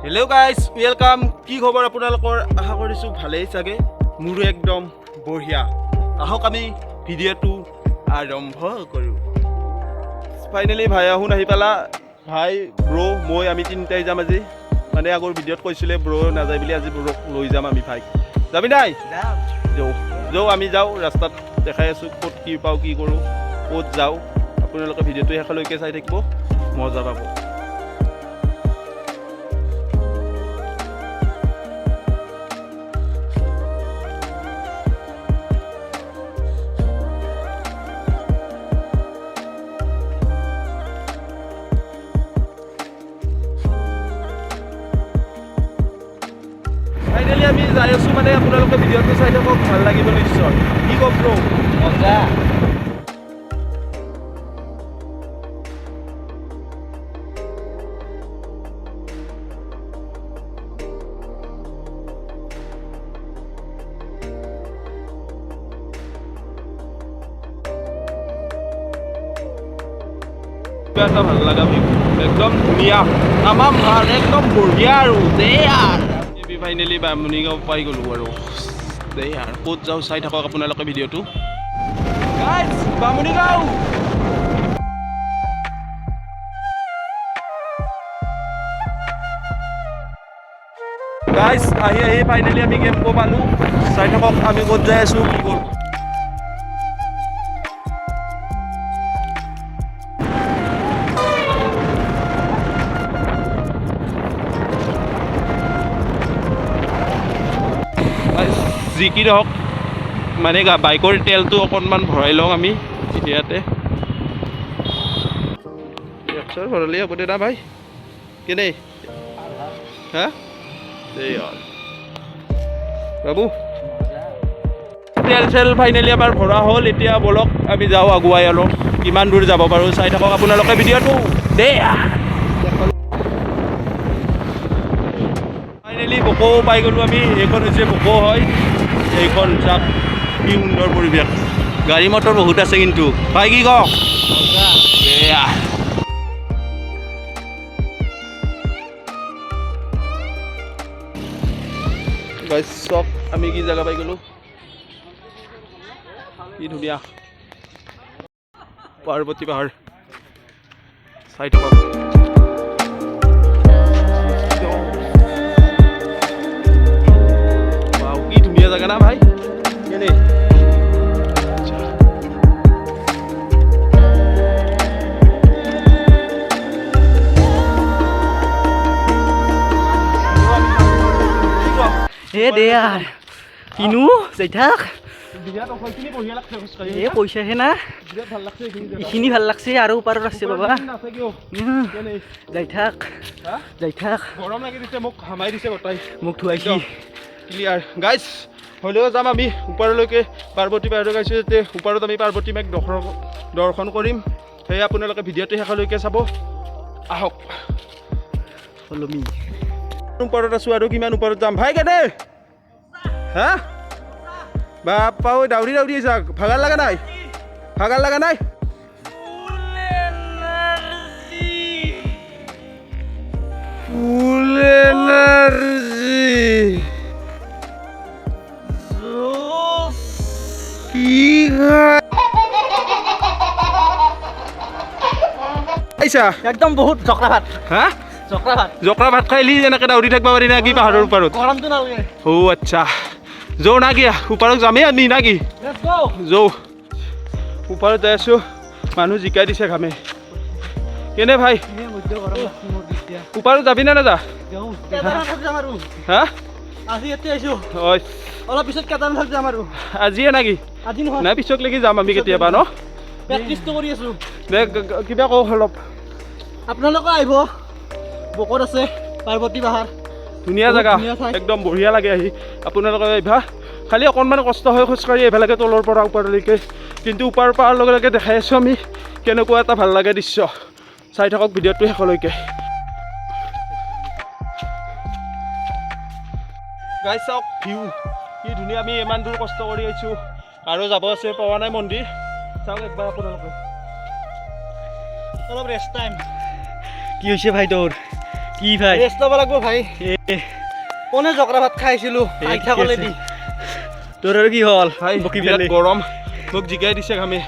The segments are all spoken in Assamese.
Hello' guys welcome. কি খবৰ আপোনালোকৰ? আশা কৰিছোঁ ভালেই চাগে। মোৰো একদম বঢ়িয়া। আহক আমি ভিডিঅ'টো আৰম্ভ কৰোঁ। ফাইনেলি ভাই আহোন আহি পালা। ভাই ব্ৰ মই আমি তিনিটাই যাম আজি। মানে আগৰ ভিডিঅ'ত কৈছিলে ব্ৰ নাযায় বুলি, আজি ব্ৰক লৈ যাম আমি। ভাই যাবি নাই? যাওঁ আমি যাওঁ। ৰাস্তাত দেখাই আছোঁ ক'ত কি পাওঁ, কি কৰোঁ, ক'ত যাওঁ। আপোনালোকে ভিডিঅ'টো শেষলৈকে চাই থাকিব, মজা পাব। ফাইনেলি আমি যাই আছোঁ, মানে আপোনালোকে ভিডিঅ'টো চাই থাকক, ভাল লাগিব নিশ্চয়। কি কম ব্ৰ? মজা। এটা ভাল লগা ভিউ, একদম ধুনীয়া, তামাম ভাল, একদম বঢ়িয়া আৰু দে আৰু ফাইনেলি বামুণীগাঁও পাই গ'লোঁ আৰু দে আৰু ক'ত যাওঁ চাই থাকক আপোনালোকে ভিডিঅ'টো। গাইজ বামুণীগাঁও। গাইজ আহি ফাইনেলি আমি কেম্প পালোঁ। চাই থাকক আমি ক'ত যাই আছোঁ, কি কৰোঁ। যি কি নহওক, মানে বাইকৰ তেলটো অকণমান ভৰাই লওঁ আমি ইয়াতে। একশৰ ভৰালি হ'ব দে না ভাই? কেনে হা এই বাবু তেল চেল ফাইনেলি আমাৰ ভৰা হ'ল। এতিয়া বলক আমি যাওঁ আগুৱাই অলপ, কিমান দূৰ যাব পাৰোঁ চাই থাকক আপোনালোকে ভিডিঅ'টো দে। ফাইনেলি বকো পাই গ'লোঁ আমি। এইখন হৈছে বকো হয়। এইখন চাওক কি সুন্দৰ পৰিৱেশ, গাড়ী মটৰ বহুত আছে কিন্তু। ভাই কি কওক? এয়া গাইজ চক আমি কি জেগা পাই গ'লোঁ, কি ধুনীয়া পাৰ্বতী পাহাৰ। চাই থাকক। কি ধুনীয়া জেগা না ভাই? কেনে এ দে আর কিনু যাই থাক। এ পইচাহে না, এইখিনি ভাল লাগছে আৰু ওপৰত আছে বাবা। যাই থাক যাই থাক। গৰম লাগি দিছে, মোক হামাই দিছে বতাই, মোক ধুৱাইছি ক্লিয়াৰ। গাইজ হ'লেও যাম আমি ওপৰলৈকে। পাৰ্বতী পাহাৰক গাইছোঁ যাতে ওপৰত আমি পাৰ্বতী মাক দৰ্শন কৰিম। সেয়ে আপোনালোকে ভিডিঅ'টো শেষলৈকে চাব। আহক কলমি ওপৰত আছোঁ আৰু কিমান ওপৰত যাম। ভাই কেনে হা বাপা ঐ দাউৰি দাউৰি আহিছা, ভাগাৰ লগা নাই? ভাগাৰ লগা নাই? ফুল এনাৰ্জি কি খাইছা? একদম বহুত জকৰা ভাত। হা জকৰা ভাত জকৰা ভাত খাইলি এনেকৈ দাউৰি থাকিব পাৰি না কি পাহাৰৰ ওপৰত? গৰমটো নালাগে। অ' আচ্ছা যৌ না কি ওপৰত যামেই আমি না কি? যৌ ওপৰত যাই আছোঁ। মানুহ জিকাই দিছে ঘামে। কেনে ভাই ওপৰত যাবি না নাযা? হা আজি ইয়াতে আহিছোঁ, ঐ অলপ পিছত কেইটামান যাম আৰু। আজিয়ে নাকি? আজি নহয়, নাই পিছত লাগি যাম আমি কেতিয়াবা ন? প্ৰেক্টিচটো কৰি আছোঁ। দে কিবা কওঁ অলপ। আপোনালোকে আহিব, বকত আছে পাৰ্বতী পাহাৰ, ধুনীয়া জেগা, একদম বঢ়িয়া লাগে আহি। আপোনালোকে আহিবা, খালি অকণমান কষ্ট হয় খোজকাঢ়ি আহিব লাগে তলৰ পৰা ওপৰলৈকে, কিন্তু ওপৰ পৰাৰ লগে লগে দেখাই আছোঁ আমি কেনেকুৱা এটা ভাল লাগে দৃশ্য। চাই থাকক ভিডিঅ'টো শেষলৈকে। গাইজ চাওক ভিউ কি ধুনীয়া। আমি ইমান দূৰ কষ্ট কৰি আহিছোঁ আৰু যাব আছে পোৱা নাই মন্দিৰ। চাওক একবাৰ আপোনালোকে। অলপ ৰেষ্ট টাইম। কি হৈছে ভাই তোৰ? কি ভাই ৰেষ্ট ল'ব লাগিব ভাই কোনে জকৰা ভাত খাইছিলোঁ আইঠা কলে দি তোৰ আৰু কি হ'ল ভাই বকি বিৰাট পেলাই গৰম মোক জিকাই দিছে ঘামে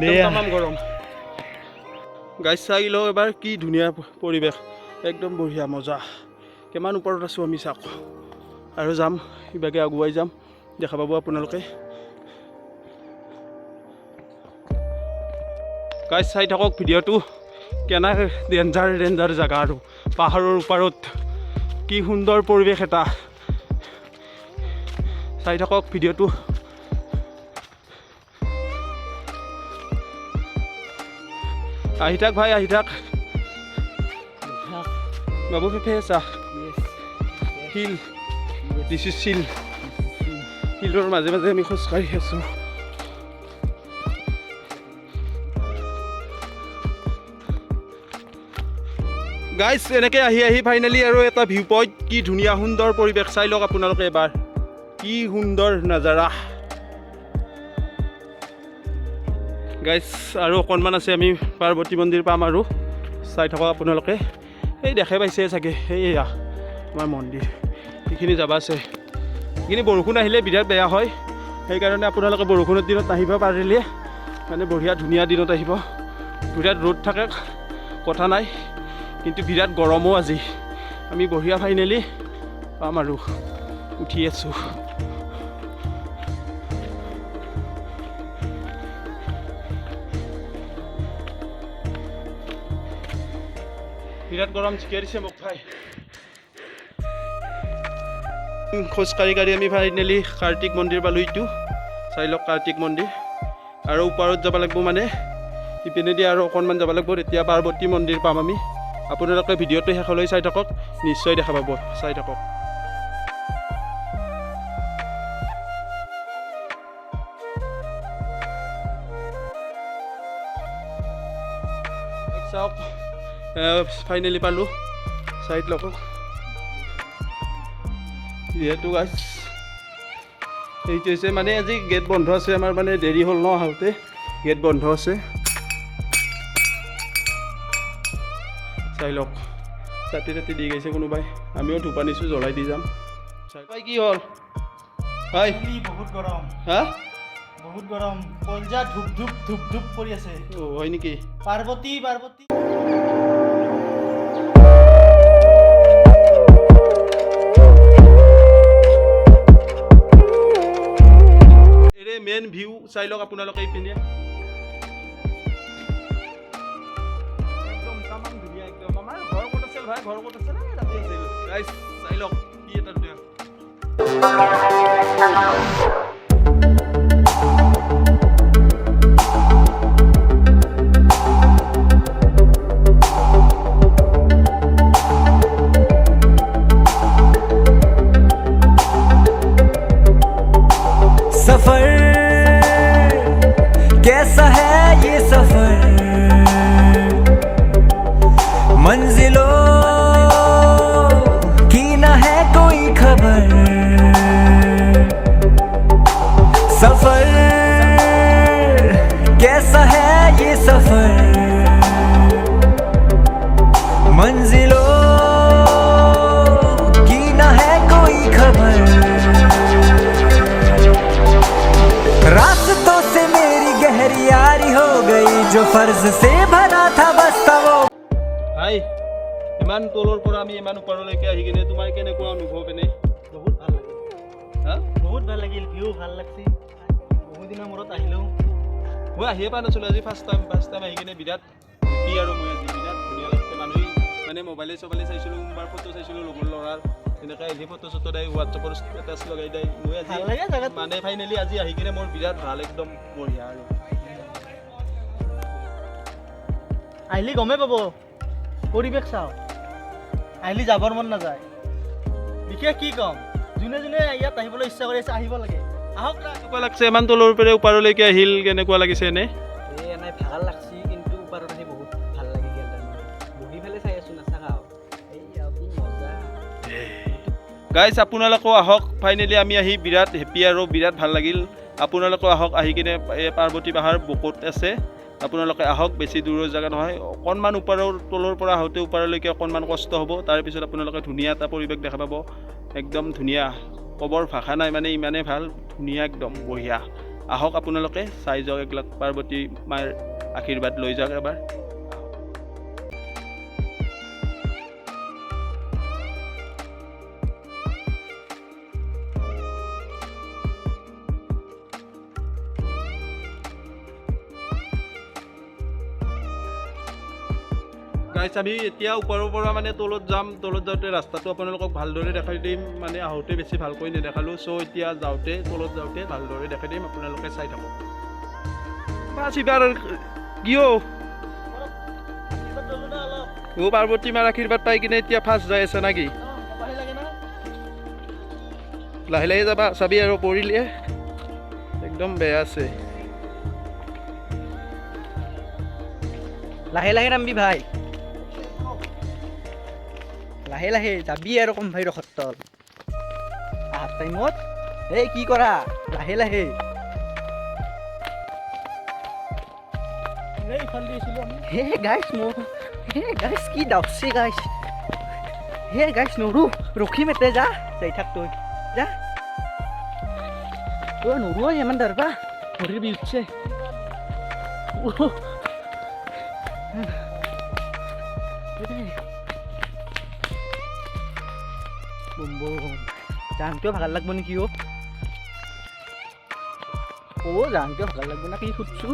দে। একদম তামাম গৰম গাইছ চাই লওঁ এবাৰ কি ধুনীয়া পৰিৱেশ একদম বঢ়িয়া মজা কিমান ওপৰত আছোঁ আমি চাওক আৰু যাম কিবাকৈ আগুৱাই যাম দেখা পাব আপোনালোকে গাইছ চাই থাকক ভিডিঅ'টো কেনে ডেঞ্জাৰ জেগা আৰু পাহাৰৰ ওপৰত কি সুন্দৰ পৰিৱেশ এটা চাই থাকক ভিডিঅ'টো আহি থাক ভাই আহি থাক বাবু ফেফে আছা শিল দিছ ইজ শিল শিলৰ মাজে মাজে আমি খোজকাঢ়ি আছোঁ গাইজ এনেকৈ আহি আহি ফাইনেলি আৰু এটা ভিউ পইণ্ট কি ধুনীয়া সুন্দৰ পৰিৱেশ চাই লওক আপোনালোকে এবাৰ কি সুন্দৰ নাজাৰা গাইজ আৰু অকণমান আছে আমি পাৰ্বতী মন্দিৰ পাম আৰু চাই থাকক আপোনালোকে এই দেখাই পাইছে চাগে এইয়া আমাৰ মন্দিৰ এইখিনি যাব আছে এইখিনি বৰষুণ আহিলে বিৰাট বেয়া হয় সেইকাৰণে আপোনালোকে বৰষুণৰ দিনত নাহিব পাৰিলে মানে বঢ়িয়া ধুনীয়া দিনত আহিব বিৰাট ৰ'দ থাকে কথা নাই কিন্তু বিৰাট গৰমো আজি আমি বঢ়িয়া ফাইনেলি পাম আৰু উঠি আছোঁ বিৰাট গৰম জিকাই দিছে মোক ভাই খোজকাঢ়ি কাঢ়ি আমি ফাইনেলি কাৰ্তিক মন্দিৰ পালোঁ এইটো চাই লওক কাৰ্তিক মন্দিৰ আৰু ওপৰত যাব লাগিব মানে ইপিনেদি আৰু অকণমান যাব লাগিব তেতিয়া পাৰ্বতী মন্দিৰ পাম আমি আপোনালোকে ভিডিঅ'টো শেষলৈ চাই থাকক নিশ্চয় দেখা পাব চাই থাকক চাওক ফাইনেলি পালোঁ চাইড লওক যিহেতু গাছ এইটো হৈছে মানে আজি গেট বন্ধ আছে আমাৰ মানে দেৰি হ'ল ন আহোঁতে গেট বন্ধ আছে চাই লওক চাতি তাতি দি গৈছে কোনোবাই আমিও ধূপ আনিছোঁ জ্বলাই দি যাম চাই কি হ'ল হয় বহুত গৰম হা বহুত গৰম কলজা ধূপ ধূপ ধূপ ধূপ কৰি আছে অঁ হয় নেকি পাৰ্বতী এৰে মেইন ভিউ চাই লওক আপোনালোকে এইপিনে একদম তামাম ধুনীয়া একদম আমাৰ ঘৰ ক'ত আছিল ভাই ঘৰ ক'ত আছিল ৰাতি আছিল গাইছ চাই লওক কি এটা ধুনীয়া सफर कैसा है ये सफर मंजिलों की न है कोई खबर सफर कैसा है ये सफर मंजिलों की न है कोई खबर रास्तों से मेरी गहरी यारी हो गई जो फर्ज से भरा था बस्ता वो ভাই ইমান তলৰ পৰা আমি ইমান ওপৰলৈকে আহি কিনে তোমাৰ কেনেকুৱা অনুভৱ এনে বহুত ভাল লাগিল হা বহুত ভাল লাগিল ভিউ ভাল লাগছে বহুত দিনৰ মূৰত আহিলোঁ মই আহিয়ে পোৱা নাছিলোঁ আজি ফাৰ্ষ্ট টাইম আহি কিনে বিৰাট হেপী আৰু মই আজি বিৰাট ধুনীয়া লাগিছে মানুহে মানে মোবাইলে চবাইলে চাইছিলোঁ মোবাইল ফটো চাইছিলোঁ লগৰ ল'ৰাৰ এনেকৈ আহি ফটো চটো দিয়ে হোৱাটছআপৰ ষ্টেটাছ লগাই দিয়ে মই আজি ভাল লাগে জেগাত মানে ফাইনেলি আজি আহি কিনে মোৰ বিৰাট ভাল একদম বঢ়িয়া আৰু আহিলে গমেই পাব পৰিৱেশ চাওঁ আহিলে যাবৰ মন নাযায় বিশেষ কি ক'ম যোনে যোনে ইয়াত আহিবলৈ ইচ্ছা কৰি আছে আহিব লাগে আহক না কেনেকুৱা লাগছে ইমান তলৰ পৰা ওপৰলৈকে আহিল কেনেকুৱা লাগিছে এনে এনেই ভাল লাগছি কিন্তু ওপৰত আহি বহুত ভাল লাগি গ'ল বহি পেলাই চাই আছোঁ নাচাকা এই কি মজা গাইজ আপোনালোকেও আহক ফাইনেলি আমি আহি বিৰাট হেপী আৰু বিৰাট ভাল লাগিল আপোনালোকেও আহক আহি কিনে এই পাৰ্বতী পাহাৰ বুকুত আছে আপোনালোকে আহক, বেছি দূৰৰ জেগা নহয়, অকণমান তলৰ পৰা আহোঁতে ওপৰলৈকে অকণমান কষ্ট হ'ব। তাৰপিছত আপোনালোকে ধুনীয়া এটা পৰিৱেশ দেখা পাব, একদম ধুনীয়া, ক'বৰ ভাষা নাই মানে, ইমানেই ভাল, ধুনীয়া, একদম বঢ়িয়া। আহক আপোনালোকে চাই যাওক, এইবিলাক পাৰ্বতী মাৰ আশীৰ্বাদ লৈ যাওক এবাৰ। গাইছ, আমি এতিয়া ওপৰৰ পৰা মানে তলত যাম। তলত যাওঁতে ৰাস্তাটো আপোনালোকক ভালদৰে দেখাই দিম, মানে আহোঁতে বেছি ভালকৈ নেদেখালোঁ। চ' এতিয়া তলত যাওঁতে ভালদৰে দেখাই দিম, আপোনালোকে চাই থাকক। বাছ এইবাৰ কিয় পাৰ্বতী মাৰ আশীৰ্বাদ পাই কিনে এতিয়া ফাৰ্ষ্ট যাই আছে নাকি? লাহে লাহে যাবা, চাবি আৰু পৰিলে একদম বেয়া আছে। লাহে লাহে নামবি ভাই, লাহে লাহে যাবি আৰু কম ভাই ৰখত তল আহাৰ টাইমত। এই কি কৰা, লাহে লাহে। হে গাইছ কি দাউছে গাইছ। হে গাইছ নৰু, ৰখিম এতে, যা যাই থাক তই, যা। নৰু ইমান দাৰবা, ভৰিৰ বিষ উঠছে। জানকেও ভাগাৰ লাগব নেকি? জানকেও ভাগাৰ লাগব না কি সুধছো?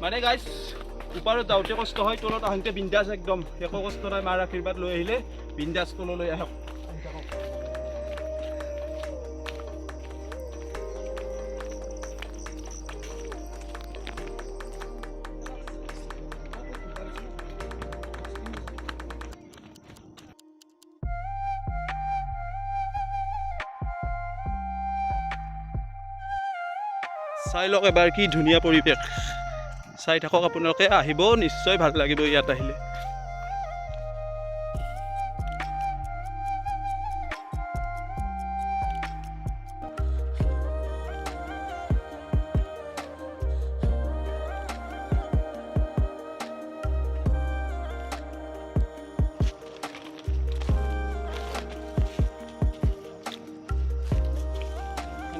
মানে গাইছ, ওপৰত যাওঁতে কষ্ট হয়, তলত আহোঁতে বিন্দাছ, একদম একো কষ্ট নাই। মাৰ আশীৰ্বাদ লৈ আহিলে বিন্দাছ তললৈ আহক। চাই লওক এবাৰ, কি ধুনীয়া পৰিৱেশ, চাই থাকক আপোনালোকে, আহিব নিশ্চয় ভাল লাগিব ইয়াত আহিলে।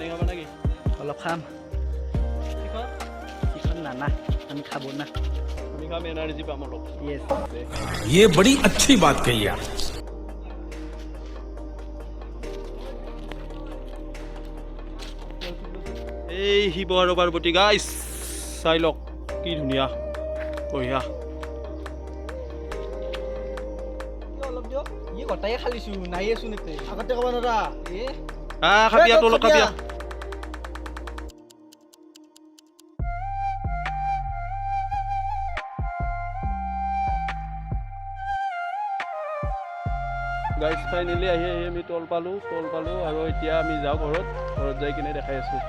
খাব নাকি? অলপ খাম। না আমি খাবো না, আমি খাম, এনার্জি পাম অলপ। ইয়েস, ये बड़ी अच्छी बात कही यार। এই শিৱ আৰু পাৰ্বতী গাইছ, চাই লওক কি ধুনীয়া, বঢ়িয়া। অলপ দিয়ক, ই গটাই খালিছো, নাইয়েচোন এতে। আগতে ক'ব নোৱাৰা। খাবিয়া তলত খাবিয়া। গাইজ ফাইনেলি আহি আমি তল পালোঁ আৰু এতিয়া আমি যাওঁ ঘৰত যাই কিনে দেখাই আছোঁ।